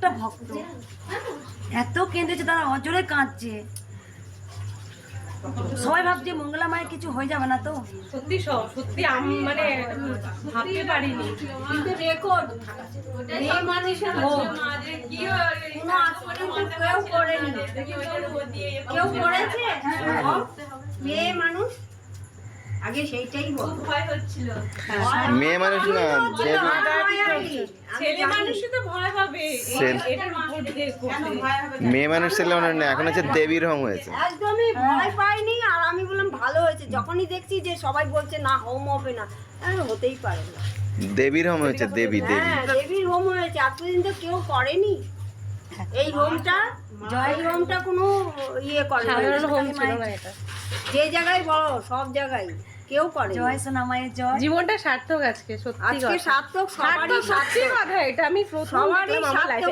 প্রত্যেকটা ভক্ত এত কেঁদেছে, তারা অজরে কাঁদছে। সবাই ভাবছে মঙ্গলা মায়ের কিছু হয়ে যাবে না তো। সত্যি সত্যি আমি মানে ভাবতে পারিনি, কিন্তু রেকর্ড মেয়ে মানুষের কোনো আজ পর্যন্ত কেউ করেনি। কেউ করেছে মেয়ে মানুষ? আগে সেইটাই ভয় হচ্ছিল। মেয়ে মানুষ না, ছেলে মানুষই তো ভয় হবে। মেয়ে মানুষ ছেলে মানুষ না, এখন হচ্ছে দেবীর হোম হয়েছে। একদমই ভয় পাইনি। আর আমি বললাম ভালো হয়েছে, যখনই দেখছি যে সবাই বলছে না হোম হবে না, হতেই পারে না। দেবীর হোম হয়েছে, দেবী দেবী। হ্যাঁ, দেবীর হোম হয়েছে, আজ পর্যন্ত কেউ করেনি এই হোমটা। এই হোমটা কোনো ইয়ে করে সাধারণ হোম ছিল না এটা, যে জায়গায় বড় সব জায়গায় কেউ করে। জয় সোনা মায়ের জয়। জীবনটা সার্থক আজকে, সত্যি আজকে কথা। সার্থক, সবারই সত্যি কথা, এটা আমি প্রথম সবারই দেখলাম আমার সার্থক লাইফে।